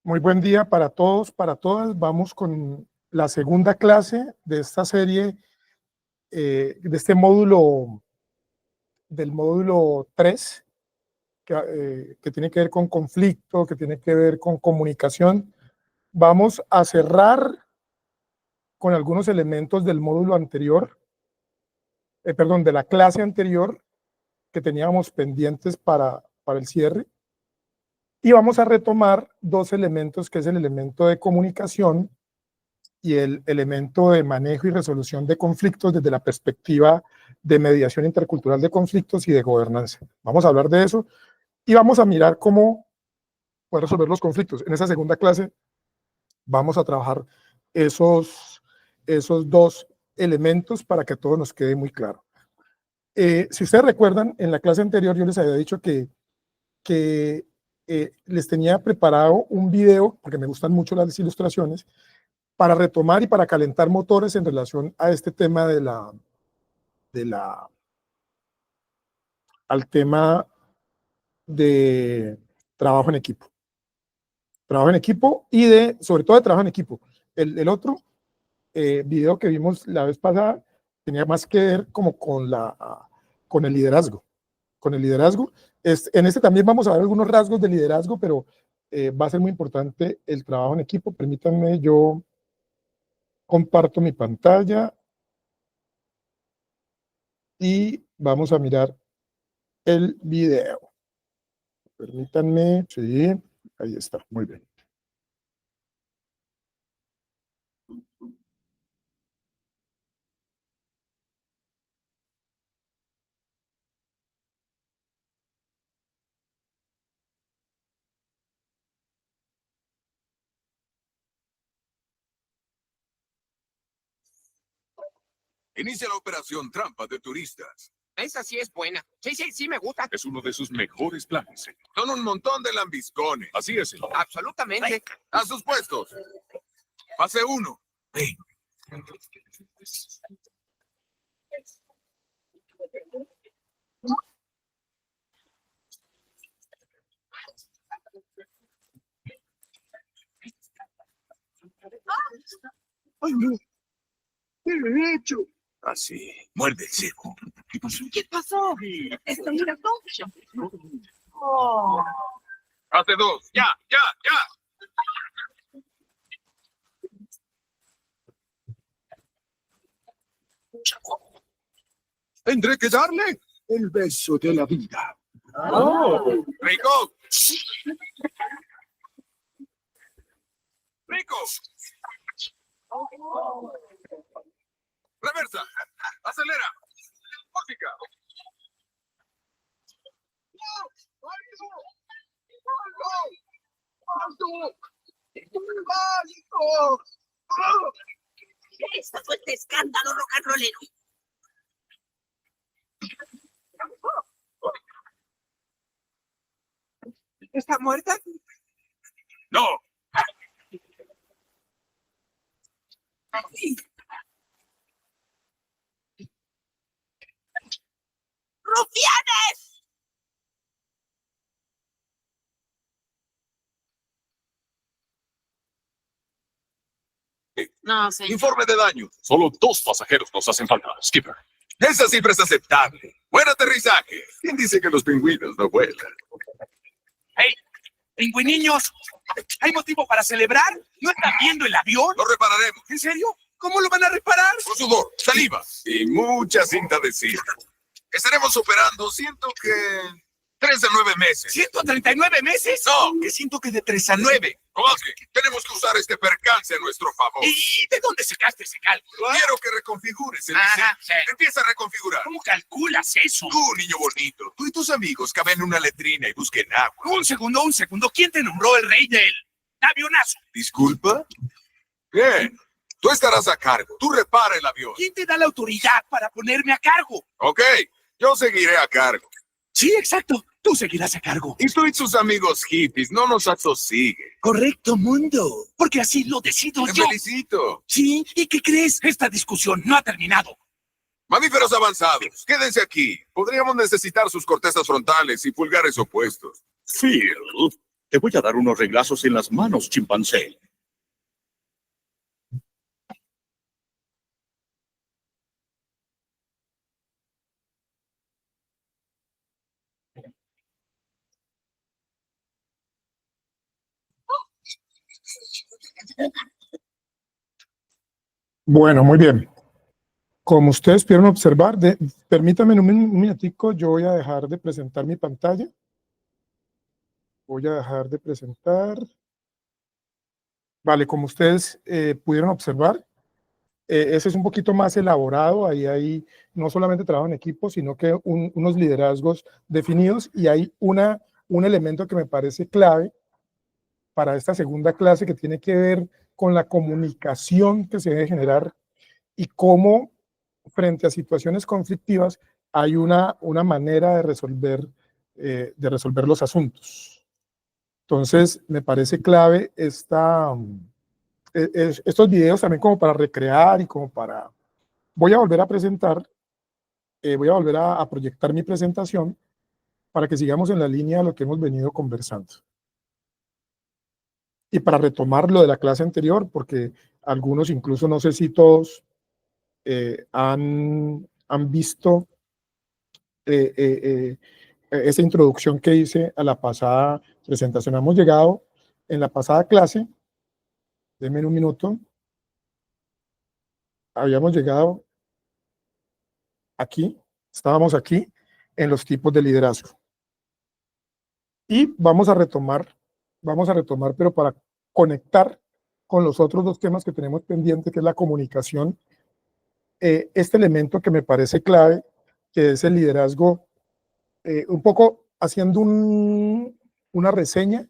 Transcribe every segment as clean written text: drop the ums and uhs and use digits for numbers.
Muy buen día para todos, para todas. Vamos con la segunda clase de esta serie, de este módulo, del módulo 3, que tiene que ver con conflicto, que tiene que ver con comunicación. Vamos a cerrar con algunos elementos del módulo anterior, perdón, de la clase anterior que teníamos pendientes para el cierre. Y vamos a retomar dos elementos, que es el elemento de comunicación y el elemento de manejo y resolución de conflictos desde la perspectiva de mediación intercultural de conflictos y de gobernanza. Vamos a hablar de eso y vamos a mirar cómo poder resolver los conflictos. En esa segunda clase vamos a trabajar esos dos elementos para que todo nos quede muy claro. Si ustedes recuerdan, en la clase anterior yo les había dicho que les tenía preparado un video, porque me gustan mucho las ilustraciones, para retomar y para calentar motores en relación a este tema al tema de trabajo en equipo. Trabajo en equipo y sobre todo de trabajo en equipo. El otro video que vimos la vez pasada tenía más que ver como con el liderazgo. Con el liderazgo. En este también vamos a ver algunos rasgos de liderazgo, pero va a ser muy importante el trabajo en equipo. Permítanme, yo comparto mi pantalla y vamos a mirar el video. Permítanme, sí, ahí está, muy bien. Inicia la operación Trampa de Turistas. Esa sí es buena. Sí, me gusta. Es uno de sus mejores planes, señor. Son un montón de lambiscones. Así es, señor. Absolutamente. A sus puestos. Fase 1. Ven. ¡Ay, no! ¿Qué he hecho? Así. Muerde el cebo. ¿Qué pasó? Estoy mirando. Oh. Fase 2. Ya. Tendré que darle el beso de la vida. ¡Oh! ¡Rico! ¡Rico! ¡Reversa! ¡Acelera! ¡Música! Esto fue este escándalo rock and rollero. ¿Está muerta? ¡No! ¡Rufianes! No, señor. Informe de daño. Solo 2 pasajeros nos hacen falta, Skipper. Esa cifra es aceptable. Buen aterrizaje. ¿Quién dice que los pingüinos no vuelan? ¡Hey! ¡Pingüiniños! ¿Hay motivo para celebrar? ¿No están viendo el avión? Lo repararemos. ¿En serio? ¿Cómo lo van a reparar? Con sudor, saliva y mucha cinta adhesiva. Estaremos operando, siento que 3 a 9 meses. ¿139 meses? No. Que siento que de 3 a 9. Kowalski, tenemos que usar este percance a nuestro favor. ¿Y de dónde sacaste ese cálculo? Quiero que reconfigures el Ajá, diseño. sí. Empieza a reconfigurar. ¿Cómo calculas eso? Tú, niño bonito, tú y tus amigos caben en una letrina y busquen agua. Un segundo. ¿Quién te nombró el rey del avionazo? ¿Disculpa? Bien, tú estarás a cargo. Tú repara el avión. ¿Quién te da la autoridad para ponerme a cargo? Ok, yo seguiré a cargo. Sí, exacto. Tú seguirás a cargo. Y tú y tus amigos hippies no nos atosiguen. Correcto, mundo. Porque así lo decido Te yo. felicito. Sí, ¿y qué crees? Esta discusión no ha terminado. Mamíferos avanzados, quédense aquí. Podríamos necesitar sus cortezas frontales y pulgares opuestos. Phil, Te voy a dar unos reglazos en las manos, chimpancé. Bueno, muy bien. Como ustedes pudieron observar, permítanme un minutico, yo voy a dejar de presentar mi pantalla. Voy a dejar de presentar. Vale, como ustedes pudieron observar, ese es un poquito más elaborado. Ahí hay no solamente trabajo en equipo, sino que unos liderazgos definidos, y hay un elemento que me parece clave para esta segunda clase, que tiene que ver con la comunicación que se debe generar y cómo frente a situaciones conflictivas hay una manera de resolver los asuntos. Entonces, me parece clave estos videos también, como para recrear y como para... Voy a volver a presentar, voy a volver a proyectar mi presentación para que sigamos en la línea de lo que hemos venido conversando. Y para retomar lo de la clase anterior, porque algunos, incluso no sé si todos, han visto esa introducción que hice a la pasada presentación. Hemos llegado en la pasada clase, denme un minuto, habíamos llegado aquí, estábamos aquí en los tipos de liderazgo. Y vamos a retomar, pero para conectar con los otros dos temas que tenemos pendientes, que es la comunicación, este elemento que me parece clave, que es el liderazgo, un poco haciendo una reseña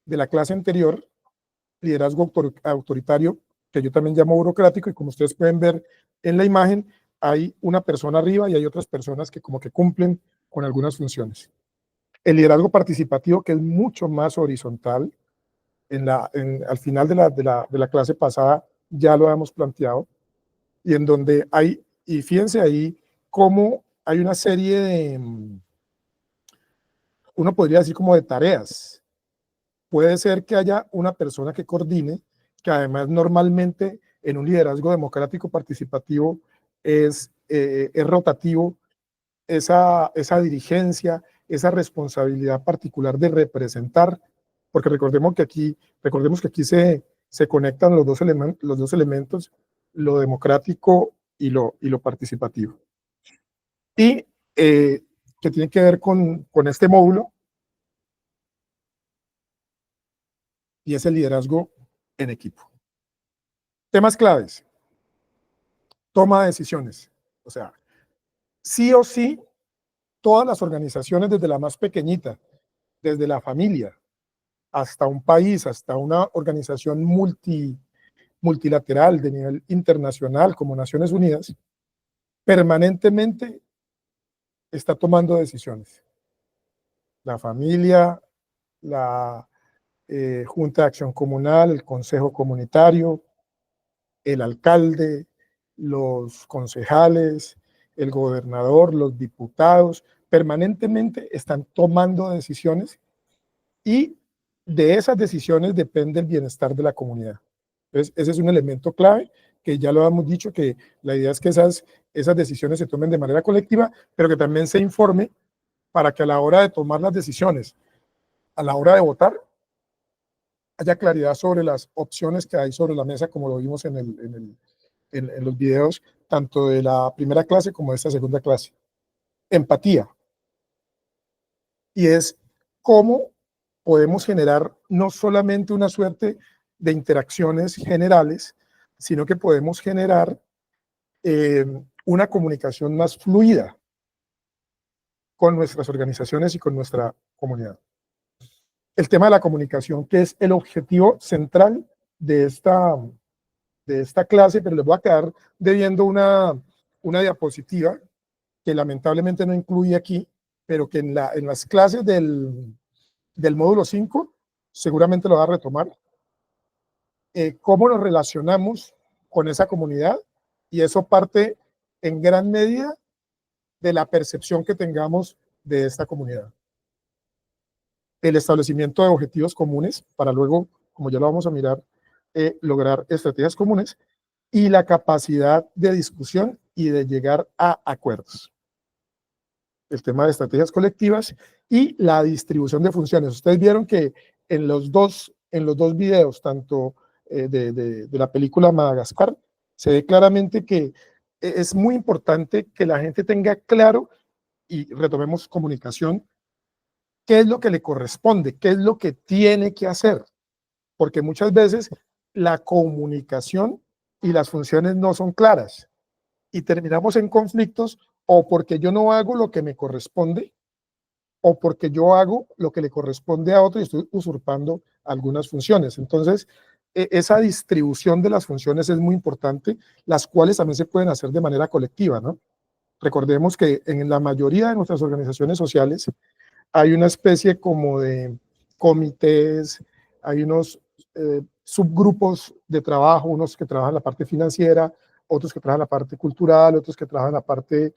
de la clase anterior, liderazgo autoritario, que yo también llamo burocrático, y como ustedes pueden ver en la imagen, hay una persona arriba y hay otras personas que como que cumplen con algunas funciones. El liderazgo participativo, que es mucho más horizontal, al final de la clase pasada ya lo hemos planteado, y en donde hay, y fíjense ahí cómo hay una serie de, uno podría decir como de tareas. Puede ser que haya una persona que coordine, que además normalmente en un liderazgo democrático participativo es rotativo, esa dirigencia, esa responsabilidad particular de representar, porque recordemos que aquí se conectan los dos elementos, lo democrático y lo participativo. Y que tiene que ver con este módulo, y es el liderazgo en equipo. Temas claves: toma de decisiones. O sea, sí o sí, todas las organizaciones, desde la más pequeñita, desde la familia, hasta un país, hasta una organización multilateral de nivel internacional como Naciones Unidas, permanentemente está tomando decisiones. La familia, la Junta de Acción Comunal, el Consejo Comunitario, el alcalde, los concejales, el gobernador, los diputados, permanentemente están tomando decisiones, y de esas decisiones depende el bienestar de la comunidad. Entonces, ese es un elemento clave, que ya lo hemos dicho, que la idea es que esas decisiones se tomen de manera colectiva, pero que también se informe para que a la hora de tomar las decisiones, a la hora de votar, haya claridad sobre las opciones que hay sobre la mesa, como lo vimos en los videos, tanto de la primera clase como de esta segunda clase. Empatía. Y es cómo podemos generar no solamente una suerte de interacciones generales, sino que podemos generar una comunicación más fluida con nuestras organizaciones y con nuestra comunidad. El tema de la comunicación, que es el objetivo central de esta clase, pero les voy a quedar debiendo una diapositiva que lamentablemente no incluye aquí, pero que en las clases del módulo 5 seguramente lo va a retomar. Cómo nos relacionamos con esa comunidad, y eso parte en gran medida de la percepción que tengamos de esta comunidad. el establecimiento de objetivos comunes para luego, como ya lo vamos a mirar, lograr estrategias comunes, y la capacidad de discusión y de llegar a acuerdos. El tema de estrategias colectivas y la distribución de funciones. Ustedes vieron que en los dos videos, tanto de la película Madagascar, se ve claramente que es muy importante que la gente tenga claro, y retomemos comunicación, qué es lo que le corresponde, qué es lo que tiene que hacer, porque muchas veces la comunicación y las funciones no son claras y terminamos en conflictos, o porque yo no hago lo que me corresponde, o porque yo hago lo que le corresponde a otro y estoy usurpando algunas funciones. Entonces, esa distribución de las funciones es muy importante, las cuales también se pueden hacer de manera colectiva, ¿no? Recordemos que en la mayoría de nuestras organizaciones sociales hay una especie como de comités, hay unos subgrupos de trabajo, unos que trabajan la parte financiera, otros que trabajan la parte cultural, otros que trabajan la parte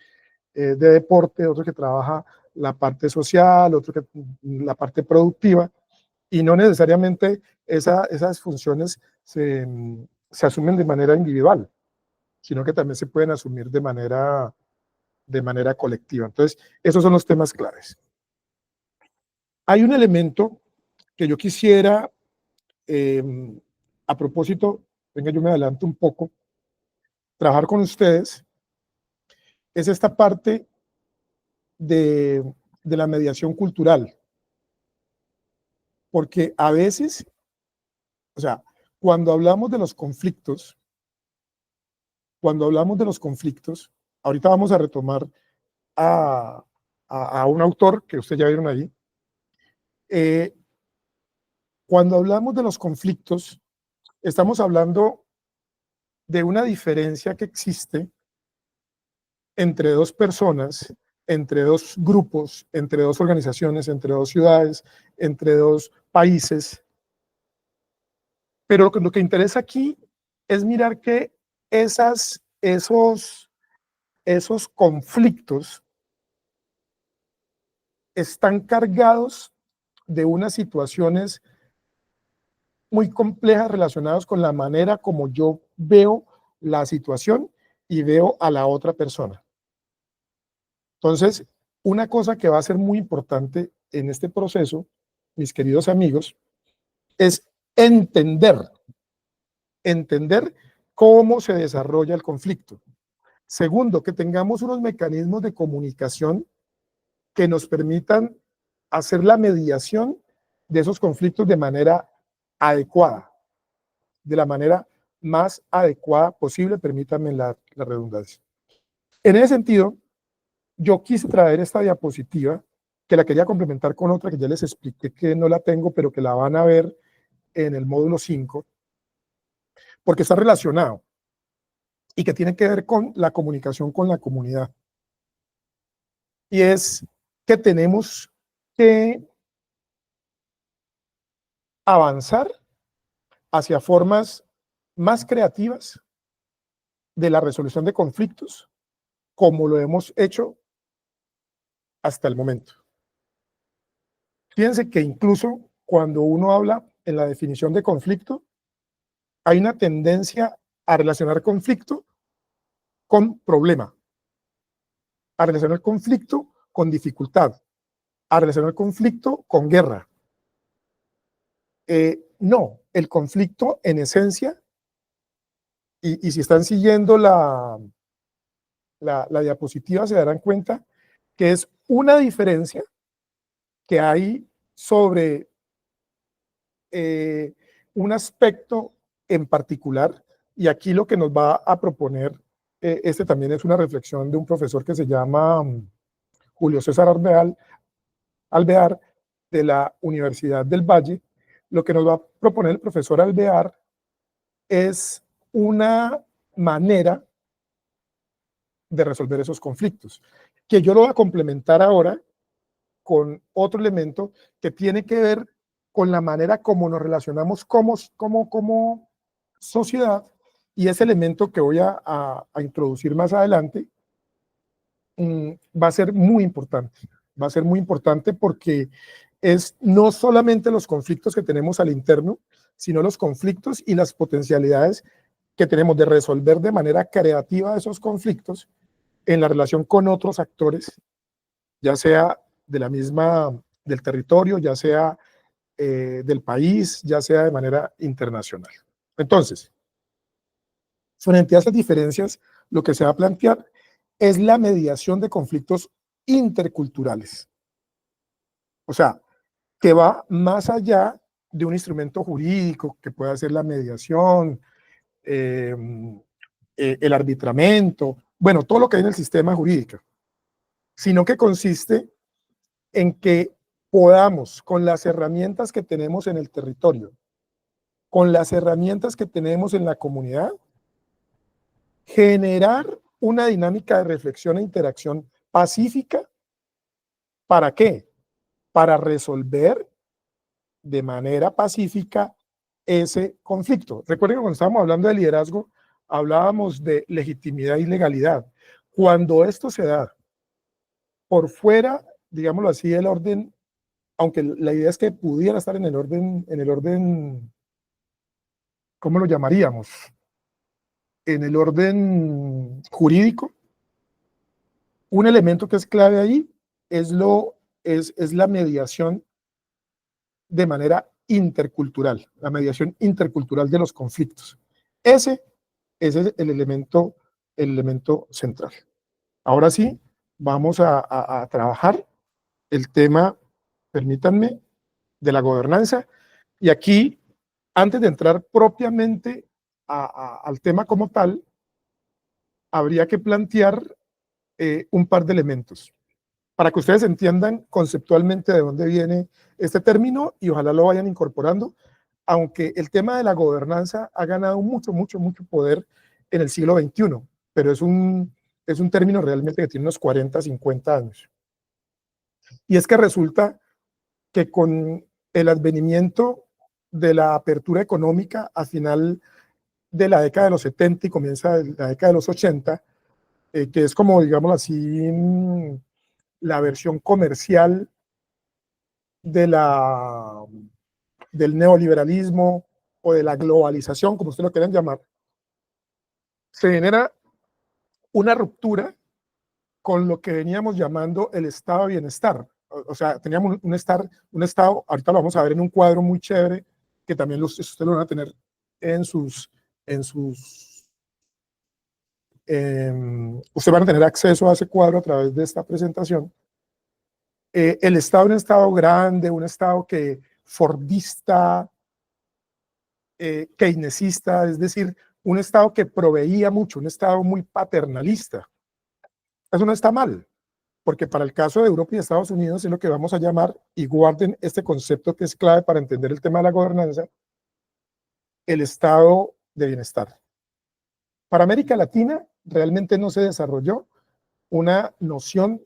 de deporte, otros que trabajan la parte social, otros que la parte productiva, y no necesariamente esas funciones se asumen de manera individual, sino que también se pueden asumir de manera colectiva. Entonces, esos son los temas claves. Hay un elemento que yo quisiera, a propósito, venga, yo me adelanto un poco, trabajar con ustedes, es esta parte de la mediación cultural. Porque a veces, o sea, cuando hablamos de los conflictos, ahorita vamos a retomar a un autor que ustedes ya vieron ahí. Cuando hablamos de los conflictos, estamos hablando de una diferencia que existe entre dos personas, entre dos grupos, entre dos organizaciones, entre dos ciudades, entre dos países. Pero lo que interesa aquí es mirar que esos conflictos están cargados de unas situaciones muy complejas relacionadas con la manera como yo veo la situación y veo a la otra persona. Entonces, una cosa que va a ser muy importante en este proceso, mis queridos amigos, es entender cómo se desarrolla el conflicto. Segundo, que tengamos unos mecanismos de comunicación que nos permitan hacer la mediación de esos conflictos de manera adecuada, de la manera más adecuada posible, permítanme la redundancia. En ese sentido, yo quise traer esta diapositiva, que la quería complementar con otra que ya les expliqué que no la tengo, pero que la van a ver en el módulo 5, porque está relacionado y que tiene que ver con la comunicación con la comunidad. Y es que tenemos que avanzar hacia formas más creativas de la resolución de conflictos, como lo hemos hecho hasta el momento. Fíjense que incluso cuando uno habla en la definición de conflicto, hay una tendencia a relacionar conflicto con problema, a relacionar conflicto con dificultad, a relacionar conflicto con guerra. No, el conflicto en esencia, y si están siguiendo la diapositiva se darán cuenta que es una diferencia que hay sobre un aspecto en particular, y aquí lo que nos va a proponer, también es una reflexión de un profesor que se llama Julio César Alvear, de la Universidad del Valle. Lo que nos va a proponer el profesor Alvear es una manera de resolver esos conflictos, que yo lo voy a complementar ahora con otro elemento que tiene que ver con la manera como nos relacionamos como sociedad, y ese elemento que voy a introducir más adelante va a ser muy importante. Va a ser muy importante porque es no solamente los conflictos que tenemos al interno, sino los conflictos y las potencialidades que tenemos de resolver de manera creativa esos conflictos en la relación con otros actores, ya sea de la misma, del territorio, ya sea del país, ya sea de manera internacional. Entonces, frente a esas diferencias, lo que se va a plantear es la mediación de conflictos interculturales. O sea, que va más allá de un instrumento jurídico que pueda ser la mediación, el arbitramiento, bueno, todo lo que hay en el sistema jurídico, sino que consiste en que podamos, con las herramientas que tenemos en el territorio, con las herramientas que tenemos en la comunidad, generar una dinámica de reflexión e interacción pacífica. ¿Para qué? Para resolver de manera pacífica ese conflicto. Recuerden que cuando estábamos hablando de liderazgo, hablábamos de legitimidad y legalidad. Cuando esto se da por fuera, digámoslo así, del orden, aunque la idea es que pudiera estar en el orden, ¿cómo lo llamaríamos? En el orden jurídico, un elemento que es clave ahí es la mediación de manera intercultural, la mediación intercultural de los conflictos. Ese es el elemento central. Ahora sí, vamos a trabajar el tema, permítanme, de la gobernanza. Y aquí, antes de entrar propiamente al tema como tal, habría que plantear un par de elementos para que ustedes entiendan conceptualmente de dónde viene este término y ojalá lo vayan incorporando, aunque el tema de la gobernanza ha ganado mucho poder en el siglo XXI, pero es un término realmente que tiene unos 40, 50 años. Y es que resulta que con el advenimiento de la apertura económica a final de la década de los 70 y comienza la década de los 80, que es como, digamos así, la versión comercial del neoliberalismo o de la globalización, como ustedes lo quieran llamar, se genera una ruptura con lo que veníamos llamando el estado de bienestar. O sea, teníamos un estado, ahorita lo vamos a ver en un cuadro muy chévere, que también ustedes lo van a tener ustedes van a tener acceso a ese cuadro a través de esta presentación. El estado es un estado grande, un estado que fordista, keynesista, es decir, un estado que proveía mucho, un estado muy paternalista. Eso no está mal, porque para el caso de Europa y Estados Unidos es lo que vamos a llamar, y guarden este concepto que es clave para entender el tema de la gobernanza, el estado de bienestar. Para América Latina realmente no se desarrolló una noción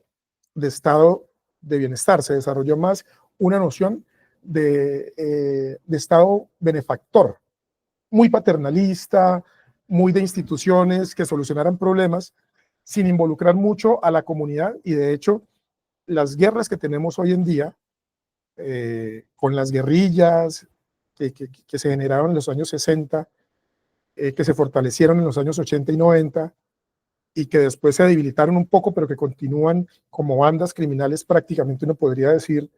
de estado de bienestar, se desarrolló más una noción de estado benefactor, muy paternalista, muy de instituciones que solucionaran problemas sin involucrar mucho a la comunidad. Y de hecho, las guerras que tenemos hoy en día, con las guerrillas que se generaron en los años 60, que se fortalecieron en los años 80 y 90, y que después se debilitaron un poco, pero que continúan como bandas criminales prácticamente, uno podría decir,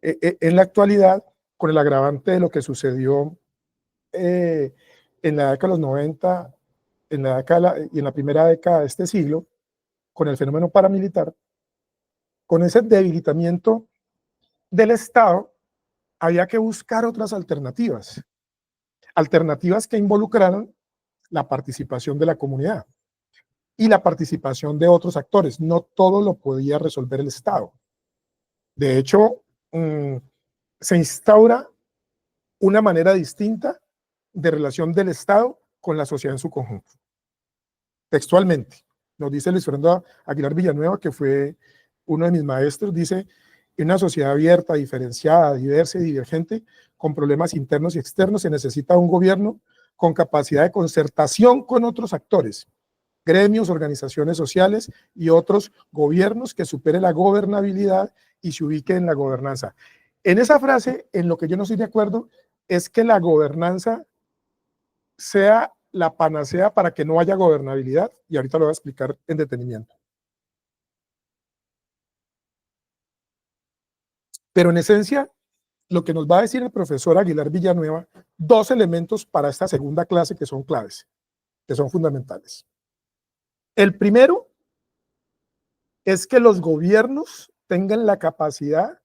en la actualidad, con el agravante de lo que sucedió en la década de los 90, y en la primera década de este siglo, con el fenómeno paramilitar, con ese debilitamiento del Estado, había que buscar otras alternativas que involucraran la participación de la comunidad y la participación de otros actores. No todo lo podía resolver el Estado. De hecho, se instaura una manera distinta de relación del Estado con la sociedad en su conjunto. Textualmente, nos dice Luis Fernando Aguilar Villanueva, que fue uno de mis maestros, dice: en una sociedad abierta, diferenciada, diversa y divergente, con problemas internos y externos, se necesita un gobierno con capacidad de concertación con otros actores gremios, organizaciones sociales y otros gobiernos que supere la gobernabilidad y se ubique en la gobernanza. En esa frase, en lo que yo no estoy de acuerdo, es que la gobernanza sea la panacea para que no haya gobernabilidad, y ahorita lo voy a explicar en detenimiento. Pero en esencia, lo que nos va a decir el profesor Aguilar Villanueva, dos elementos para esta segunda clase que son claves, que son fundamentales. El primero es que los gobiernos tengan la capacidad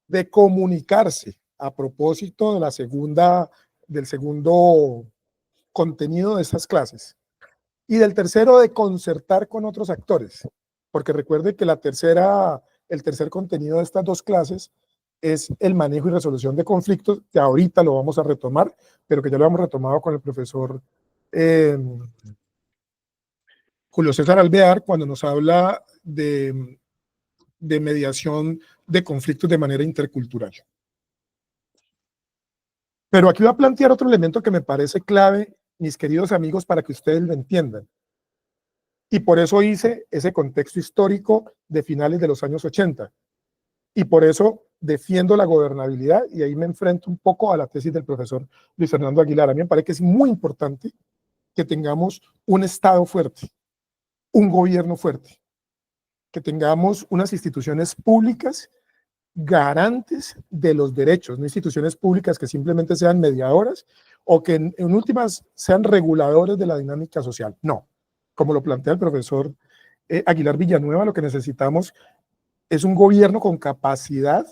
de comunicarse a propósito de del segundo contenido de estas clases, y del tercero de concertar con otros actores, porque recuerde que el tercer contenido de estas dos clases es el manejo y resolución de conflictos, que ahorita lo vamos a retomar, pero que ya lo hemos retomado con el profesor Julio César Alvear, cuando nos habla de mediación de conflictos de manera intercultural. Pero aquí voy a plantear otro elemento que me parece clave, mis queridos amigos, para que ustedes lo entiendan. Y por eso hice ese contexto histórico de finales de los años 80. Y por eso defiendo la gobernabilidad, y ahí me enfrento un poco a la tesis del profesor Luis Fernando Aguilar. A mí me parece que es muy importante que tengamos un Estado fuerte, un gobierno fuerte, que tengamos unas instituciones públicas garantes de los derechos, no instituciones públicas que simplemente sean mediadoras o que en últimas sean reguladores de la dinámica social. No, como lo plantea el profesor Aguilar Villanueva, lo que necesitamos es un gobierno con capacidad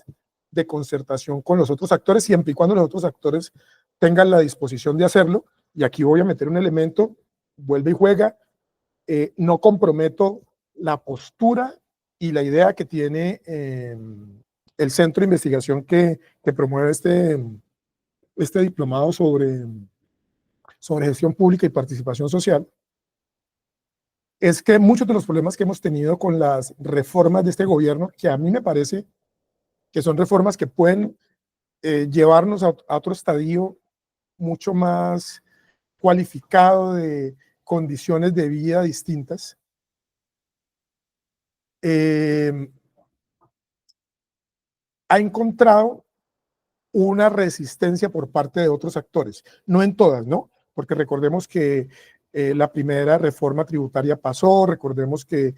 de concertación con los otros actores, siempre y cuando los otros actores tengan la disposición de hacerlo. Y aquí voy a meter un elemento, vuelve y juega, no comprometo la postura y la idea que tiene el centro de investigación que promueve este diplomado sobre gestión pública y participación social, es que muchos de los problemas que hemos tenido con las reformas de este gobierno, que a mí me parece que son reformas que pueden llevarnos a otro estadio mucho más cualificado de condiciones de vida distintas, ha encontrado una resistencia por parte de otros actores, no en todas, ¿no? Porque recordemos que la primera reforma tributaria pasó, recordemos que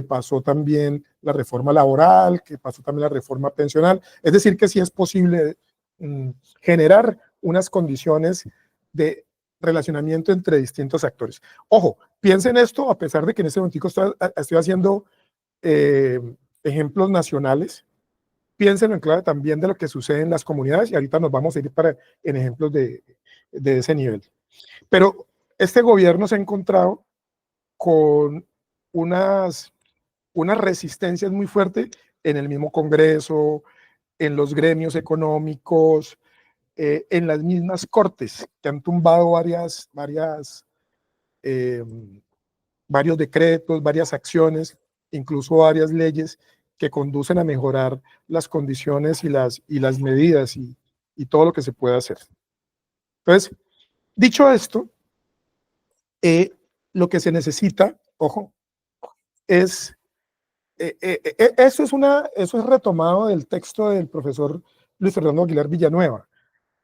pasó también la reforma laboral, que pasó también la reforma pensional, es decir, que sí es posible generar unas condiciones de relacionamiento entre distintos actores. Ojo, piensen esto, a pesar de que en este momento estoy haciendo ejemplos nacionales, piensen en clave también de lo que sucede en las comunidades, y ahorita nos vamos a ir en ejemplos de ese nivel. Pero este gobierno se ha encontrado con unas resistencias muy fuertes en el mismo Congreso, en los gremios económicos, en las mismas cortes, que han tumbado varios decretos, varias acciones, incluso varias leyes que conducen a mejorar las condiciones y las medidas y todo lo que se puede hacer. Entonces, dicho esto, lo que se necesita, ojo, es, eso es retomado del texto del profesor Luis Fernando Aguilar Villanueva,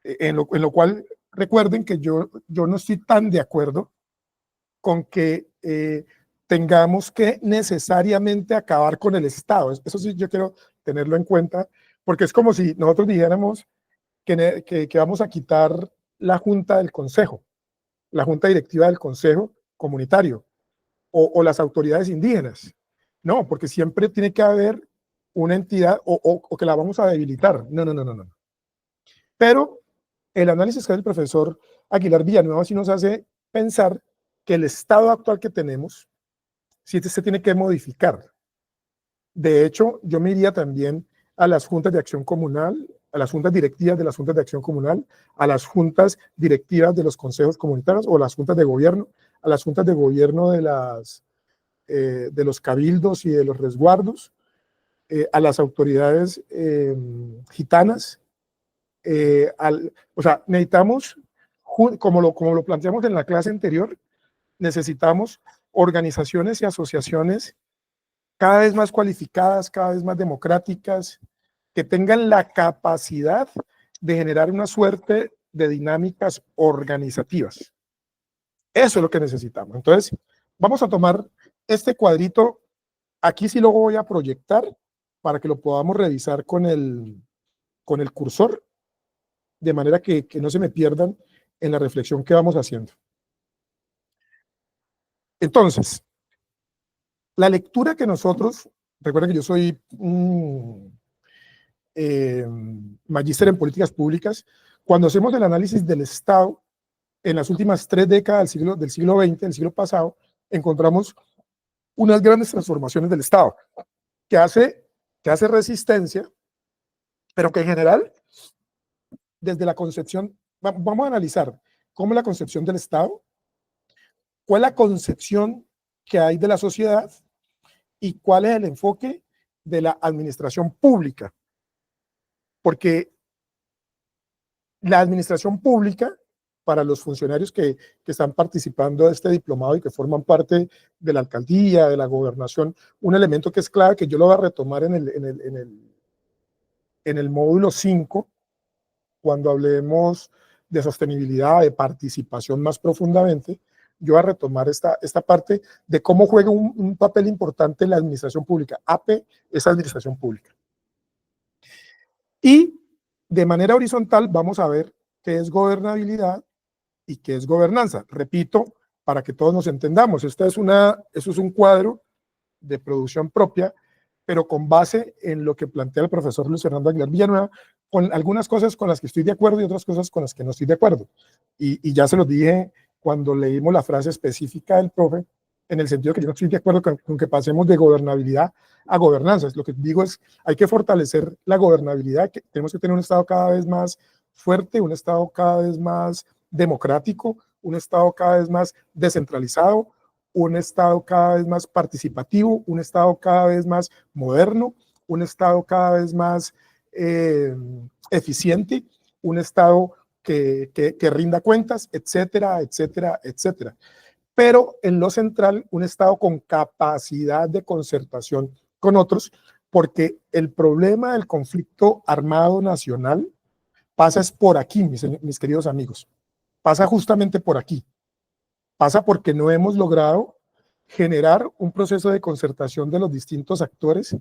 en lo cual recuerden que yo no estoy tan de acuerdo con que tengamos que necesariamente acabar con el Estado. Eso sí, yo quiero tenerlo en cuenta, porque es como si nosotros dijéramos que vamos a quitar la junta del consejo, la junta directiva del consejo comunitario o las autoridades indígenas. No, porque siempre tiene que haber una entidad o que la vamos a debilitar. No. Pero el análisis que hace el profesor Aguilar Villanueva sí nos hace pensar que el estado actual que tenemos sí se tiene que modificar. De hecho, yo me iría también a las juntas de acción comunal, a las juntas directivas de las juntas de acción comunal, a las juntas directivas de los consejos comunitarios o las juntas de gobierno, a las juntas de gobierno de los cabildos y de los resguardos, a las autoridades gitanas. O sea, necesitamos, como lo planteamos en la clase anterior, necesitamos organizaciones y asociaciones cada vez más cualificadas, cada vez más democráticas, que tengan la capacidad de generar una suerte de dinámicas organizativas. Eso es lo que necesitamos. Entonces, vamos a tomar este cuadrito, aquí sí lo voy a proyectar para que lo podamos revisar con el cursor, de manera que no se me pierdan en la reflexión que vamos haciendo. Entonces, la lectura que nosotros, recuerden que yo soy magíster en políticas públicas, cuando hacemos el análisis del Estado, en las últimas 3 décadas del siglo XX, del siglo pasado, encontramos unas grandes transformaciones del Estado, que hace resistencia, pero que en general, desde la concepción, vamos a analizar cómo la concepción del Estado, cuál es la concepción que hay de la sociedad y cuál es el enfoque de la administración pública. Porque la administración pública, para los funcionarios que están participando de este diplomado y que forman parte de la alcaldía, de la gobernación, un elemento que es clave, que yo lo voy a retomar en el módulo 5, cuando hablemos de sostenibilidad, de participación más profundamente, yo voy a retomar esta parte de cómo juega un papel importante en la administración pública. AP es administración pública. Y de manera horizontal vamos a ver qué es gobernabilidad y qué es gobernanza. Repito, para que todos nos entendamos, eso es un cuadro de producción propia, pero con base en lo que plantea el profesor Luis Fernando Aguilar Villanueva, con algunas cosas con las que estoy de acuerdo y otras cosas con las que no estoy de acuerdo. Y ya se los dije cuando leímos la frase específica del profe, en el sentido que yo no estoy de acuerdo con que pasemos de gobernabilidad a gobernanza. Lo que digo es, hay que fortalecer la gobernabilidad, que tenemos que tener un Estado cada vez más fuerte, un Estado cada vez más democrático, un Estado cada vez más descentralizado, un Estado cada vez más participativo, un Estado cada vez más moderno, un Estado cada vez más eficiente, un Estado que rinda cuentas, etcétera, etcétera, etcétera. Pero en lo central, un Estado con capacidad de concertación con otros, porque el problema del conflicto armado nacional pasa es por aquí, mis queridos amigos, pasa justamente por aquí. Pasa porque no hemos logrado generar un proceso de concertación de los distintos actores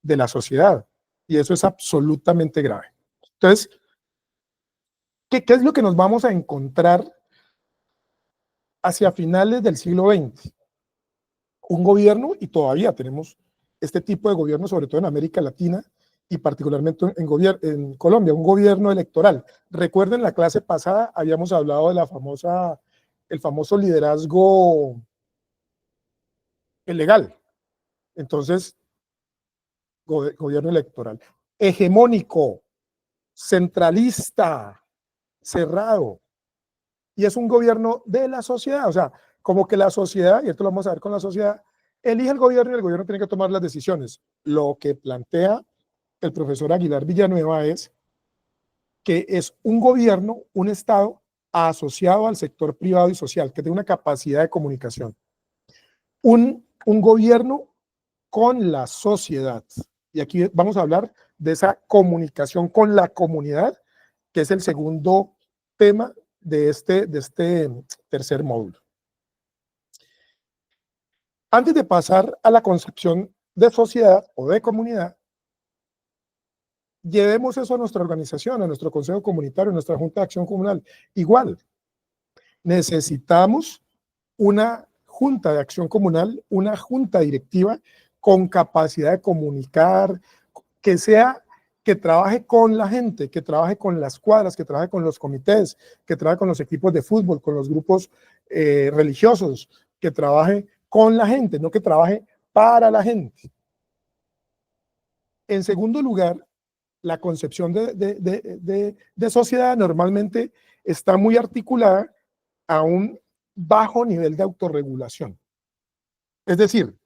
de la sociedad. Y eso es absolutamente grave. Entonces, ¿qué es lo que nos vamos a encontrar hacia finales del siglo XX? Un gobierno, y todavía tenemos este tipo de gobierno, sobre todo en América Latina y particularmente en Colombia, un gobierno electoral. Recuerden, la clase pasada habíamos hablado de el famoso liderazgo legal. Entonces, gobierno electoral. Hegemónico, centralista, cerrado. Y es un gobierno de la sociedad. O sea, como que la sociedad, y esto lo vamos a ver con la sociedad, elige el gobierno y el gobierno tiene que tomar las decisiones. Lo que plantea el profesor Aguilar Villanueva es que es un gobierno, un Estado asociado al sector privado y social, que tiene una capacidad de comunicación. Un gobierno con la sociedad. Y aquí vamos a hablar de esa comunicación con la comunidad, que es el segundo tema de este tercer módulo. Antes de pasar a la concepción de sociedad o de comunidad, llevemos eso a nuestra organización, a nuestro consejo comunitario, a nuestra junta de acción comunal. Igual, necesitamos una junta de acción comunal, una junta directiva con capacidad de comunicar, que trabaje con la gente, que trabaje con las cuadras, que trabaje con los comités, que trabaje con los equipos de fútbol, con los grupos religiosos, que trabaje con la gente, no que trabaje para la gente. En segundo lugar, la concepción de sociedad normalmente está muy articulada a un bajo nivel de autorregulación. Es decir,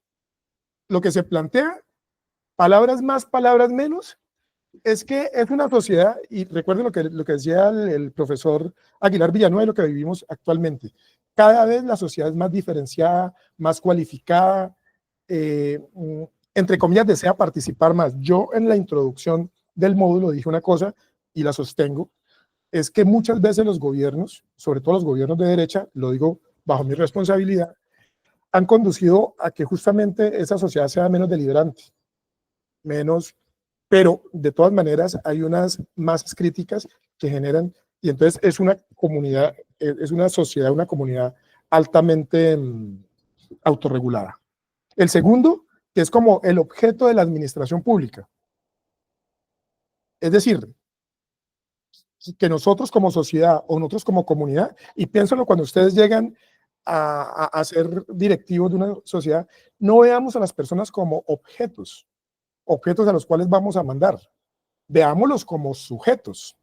lo que se plantea, palabras más, palabras menos, es que es una sociedad, y recuerden lo que decía el profesor Aguilar Villanueva y lo que vivimos actualmente, cada vez la sociedad es más diferenciada, más cualificada, entre comillas, desea participar más. Yo en la introducción del módulo dije una cosa y la sostengo, es que muchas veces los gobiernos, sobre todo los gobiernos de derecha, lo digo bajo mi responsabilidad, han conducido a que justamente esa sociedad sea menos deliberante, menos, pero de todas maneras hay unas masas críticas que generan, y entonces es una comunidad, es una sociedad, una comunidad altamente autorregulada. El segundo, que es como el objeto de la administración pública. Es decir, que nosotros como sociedad o nosotros como comunidad, y piénsalo cuando ustedes llegan a ser directivos de una sociedad, no veamos a las personas como objetos a los cuales vamos a mandar. Veámoslos como sujetos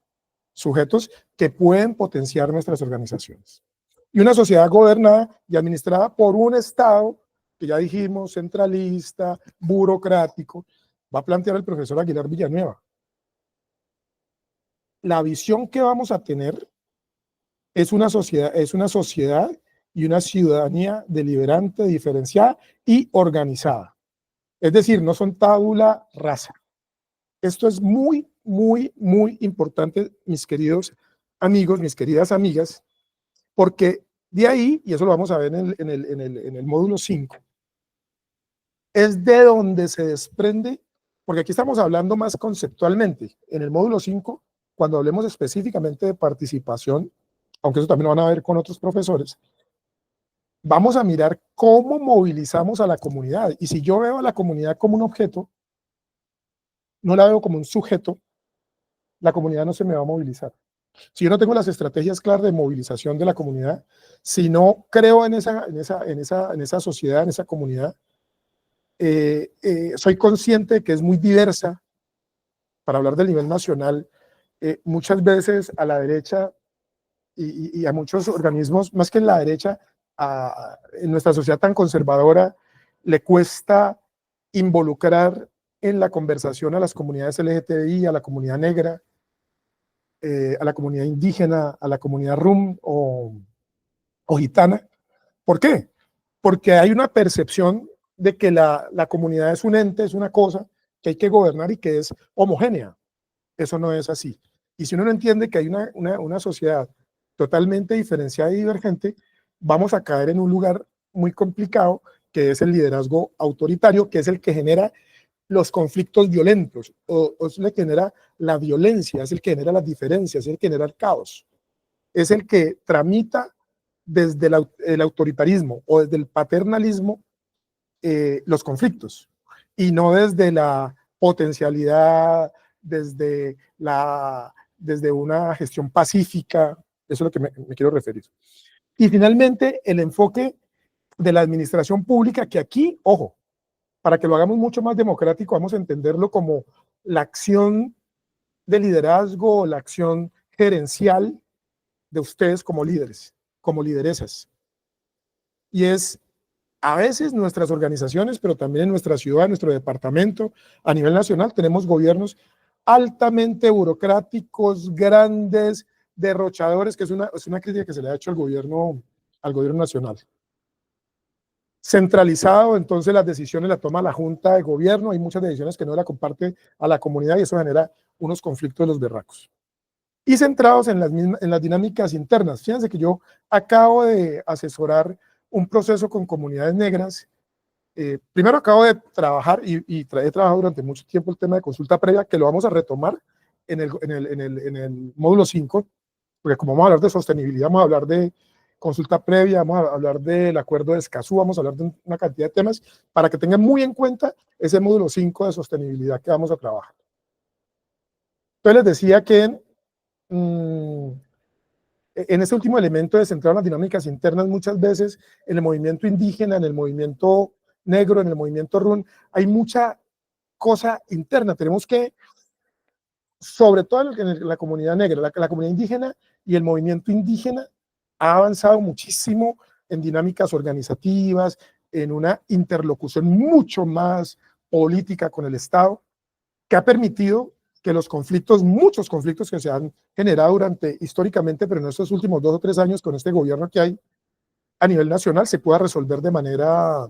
que pueden potenciar nuestras organizaciones. Y una sociedad gobernada y administrada por un Estado, que ya dijimos, centralista, burocrático, va a plantear el profesor Aguilar Villanueva. La visión que vamos a tener es una sociedad y una ciudadanía deliberante, diferenciada y organizada. Es decir, no son tabula rasa. Esto es muy, muy, muy importante, mis queridos amigos, mis queridas amigas, porque de ahí, y eso lo vamos a ver en el módulo 5, es de donde se desprende, porque aquí estamos hablando más conceptualmente. En el módulo 5, cuando hablemos específicamente de participación, aunque eso también lo van a ver con otros profesores, vamos a mirar cómo movilizamos a la comunidad. Y si yo veo a la comunidad como un objeto, no la veo como un sujeto, la comunidad no se me va a movilizar. Si yo no tengo las estrategias claras de movilización de la comunidad, si no creo en esa sociedad, en esa comunidad, soy consciente de que es muy diversa. Para hablar del nivel nacional, muchas veces a la derecha y a muchos organismos, más que en la derecha, en nuestra sociedad tan conservadora, le cuesta involucrar en la conversación a las comunidades LGTBI, a la comunidad negra, a la comunidad indígena, a la comunidad rum o gitana. ¿Por qué? Porque hay una percepción de que la comunidad es un ente, es una cosa que hay que gobernar y que es homogénea. Eso no es así. Y si uno no entiende que hay una sociedad totalmente diferenciada y divergente, vamos a caer en un lugar muy complicado, que es el liderazgo autoritario, que es el que genera los conflictos violentos, o es el que genera la violencia, es el que genera las diferencias, es el que genera el caos, es el que tramita desde el autoritarismo o desde el paternalismo los conflictos, y no desde la potencialidad, desde una gestión pacífica. Eso es lo que me quiero referir. Y finalmente, el enfoque de la administración pública, que aquí, ojo, para que lo hagamos mucho más democrático, vamos a entenderlo como la acción de liderazgo, la acción gerencial de ustedes como líderes, como lideresas. Y es a veces nuestras organizaciones, pero también en nuestra ciudad, en nuestro departamento, a nivel nacional, tenemos gobiernos altamente burocráticos, grandes, derrochadores, que es una crítica que se le ha hecho al gobierno nacional. Centralizado, entonces las decisiones las toma la Junta de Gobierno, hay muchas decisiones que no la comparte a la comunidad y eso genera unos conflictos de los berracos. Y centrados en las dinámicas internas. Fíjense que yo acabo de asesorar un proceso con comunidades negras. Primero acabo de trabajar y he trabajado durante mucho tiempo el tema de consulta previa, que lo vamos a retomar en el módulo 5, porque como vamos a hablar de sostenibilidad, vamos a hablar de consulta previa, vamos a hablar del acuerdo de Escazú, vamos a hablar de una cantidad de temas para que tengan muy en cuenta ese módulo 5 de sostenibilidad que vamos a trabajar. Entonces les decía que en este último elemento de centrar las dinámicas internas, muchas veces en el movimiento indígena, en el movimiento negro, en el movimiento RUN, hay mucha cosa interna. Tenemos que, sobre todo en la comunidad negra, la comunidad indígena y el movimiento indígena ha avanzado muchísimo en dinámicas organizativas, en una interlocución mucho más política con el Estado, que ha permitido que los conflictos, muchos conflictos que se han generado históricamente, pero en estos últimos 2 o 3 años con este gobierno que hay, a nivel nacional se pueda resolver de manera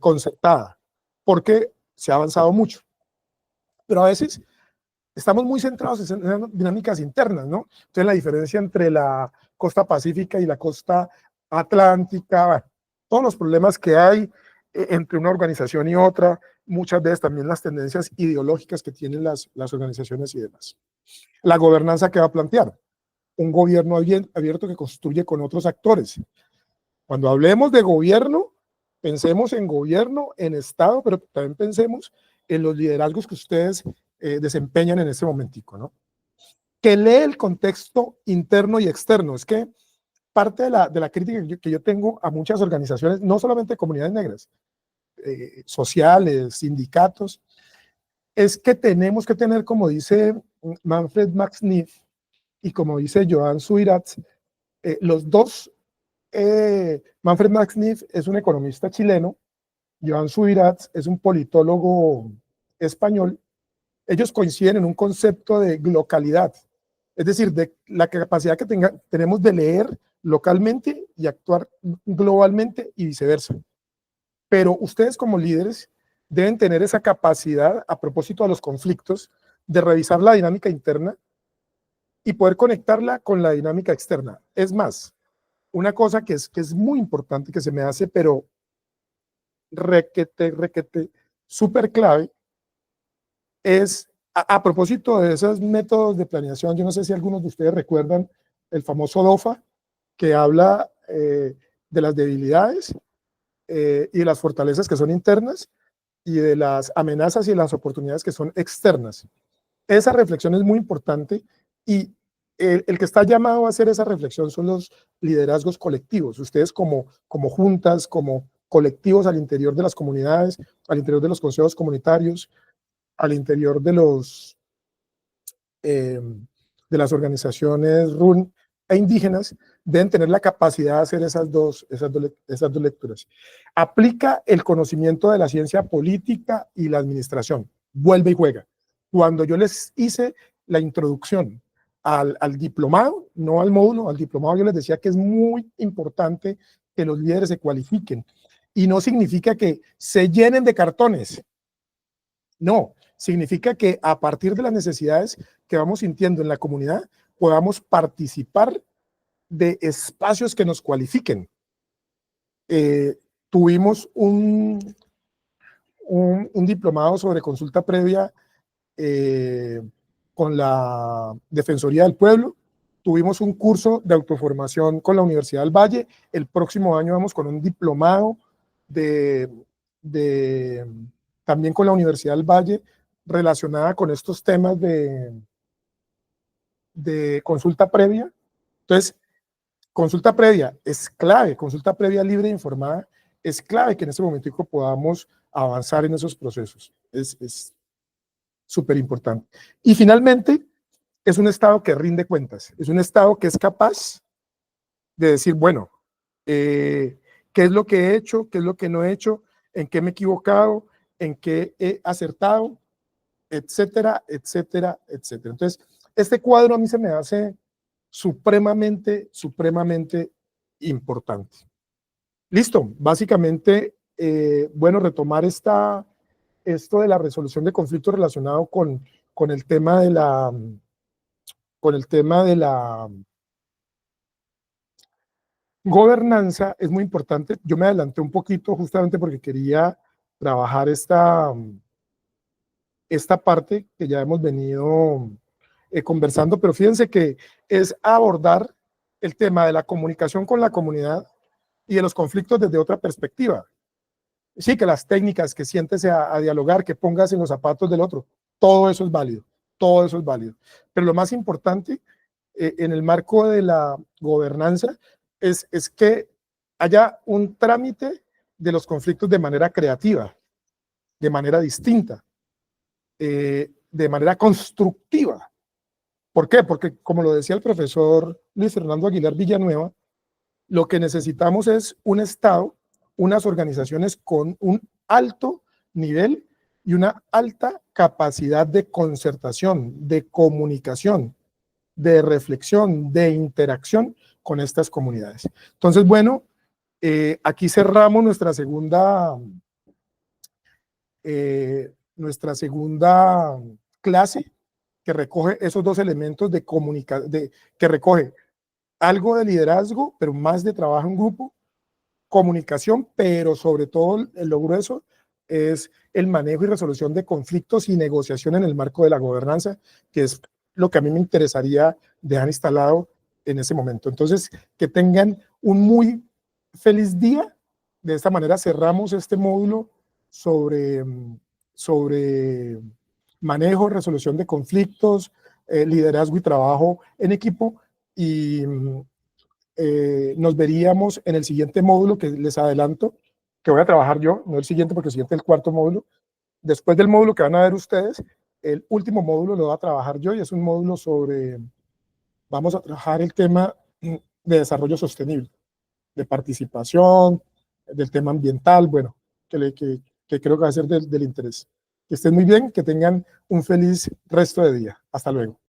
concertada, porque se ha avanzado mucho. Pero a veces estamos muy centrados en dinámicas internas, ¿no? Entonces la diferencia entre la costa pacífica y la costa atlántica, bueno, todos los problemas que hay entre una organización y otra, muchas veces también las tendencias ideológicas que tienen las organizaciones y demás. La gobernanza que va a plantear, un gobierno abierto que construye con otros actores. Cuando hablemos de gobierno, pensemos en gobierno, en Estado, pero también pensemos en los liderazgos que ustedes desempeñan en este momentico, ¿no? Que lee el contexto interno y externo. Es que parte de la crítica que yo tengo a muchas organizaciones, no solamente comunidades negras, sociales, sindicatos, es que tenemos que tener, como dice Manfred Max Neef y como dice Joan Subirats, los dos, Manfred Max Neef es un economista chileno, Joan Subirats es un politólogo español. Ellos coinciden en un concepto de localidad, es decir, de la capacidad que tenemos de leer localmente y actuar globalmente y viceversa. Pero ustedes como líderes deben tener esa capacidad, a propósito de los conflictos, de revisar la dinámica interna y poder conectarla con la dinámica externa. Es más, una cosa que es muy importante que se me hace, pero requete, súper clave, es a propósito de esos métodos de planeación. Yo no sé si algunos de ustedes recuerdan el famoso DOFA, que habla de las debilidades y de las fortalezas que son internas y de las amenazas y las oportunidades que son externas. Esa reflexión es muy importante y el que está llamado a hacer esa reflexión son los liderazgos colectivos. Ustedes como juntas, como colectivos al interior de las comunidades, al interior de los consejos comunitarios, al interior de las organizaciones RUN e indígenas, deben tener la capacidad de hacer esas dos lecturas. Aplica el conocimiento de la ciencia política y la administración. Vuelve y juega. Cuando yo les hice la introducción al diplomado, no al módulo, al diplomado, yo les decía que es muy importante que los líderes se cualifiquen. Y no significa que se llenen de cartones. No, significa que a partir de las necesidades que vamos sintiendo en la comunidad, podamos participar de espacios que nos cualifiquen. Tuvimos un diplomado sobre consulta previa con la Defensoría del Pueblo. Tuvimos un curso de autoformación con la Universidad del Valle. El próximo año vamos con un diplomado también con la Universidad del Valle relacionada con estos temas de consulta previa. Entonces, consulta previa es clave, consulta previa libre e informada es clave que en este momento podamos avanzar en esos procesos. Es súper importante. Y finalmente, es un Estado que rinde cuentas, es un Estado que es capaz de decir, bueno, ¿qué es lo que he hecho? ¿Qué es lo que no he hecho? ¿En qué me he equivocado? ¿En qué he acertado? Etcétera, etcétera, etcétera. Entonces, este cuadro a mí se me hace supremamente importante. Listo, básicamente, bueno, retomar esto de la resolución de conflictos relacionado con el tema de la gobernanza es muy importante. Yo me adelanté un poquito justamente porque quería trabajar esta parte que ya hemos venido conversando, pero fíjense que es abordar el tema de la comunicación con la comunidad y de los conflictos desde otra perspectiva. Sí, que las técnicas, que siéntese a dialogar, que pongas en los zapatos del otro, todo eso es válido, todo eso es válido. Pero lo más importante en el marco de la gobernanza es que haya un trámite de los conflictos de manera creativa, de manera distinta, de manera constructiva. ¿Por qué? Porque, como lo decía el profesor Luis Fernando Aguilar Villanueva, lo que necesitamos es un Estado, unas organizaciones con un alto nivel y una alta capacidad de concertación, de comunicación, de reflexión, de interacción con estas comunidades. Entonces, bueno, Aquí cerramos nuestra segunda clase, que recoge esos dos elementos de comunicación, que recoge algo de liderazgo, pero más de trabajo en grupo, comunicación, pero sobre todo lo grueso es el manejo y resolución de conflictos y negociación en el marco de la gobernanza, que es lo que a mí me interesaría dejar instalado en ese momento. Entonces, que tengan un muy feliz día. De esta manera cerramos este módulo sobre manejo, resolución de conflictos, liderazgo y trabajo en equipo, y nos veríamos en el siguiente módulo, que les adelanto, que voy a trabajar yo, no el siguiente, porque el siguiente es el cuarto módulo. Después del módulo que van a ver ustedes, el último módulo lo voy a trabajar yo, y es un módulo vamos a trabajar el tema de desarrollo sostenible, de participación, del tema ambiental, bueno, que creo que va a ser del interés. Que estén muy bien, que tengan un feliz resto de día. Hasta luego.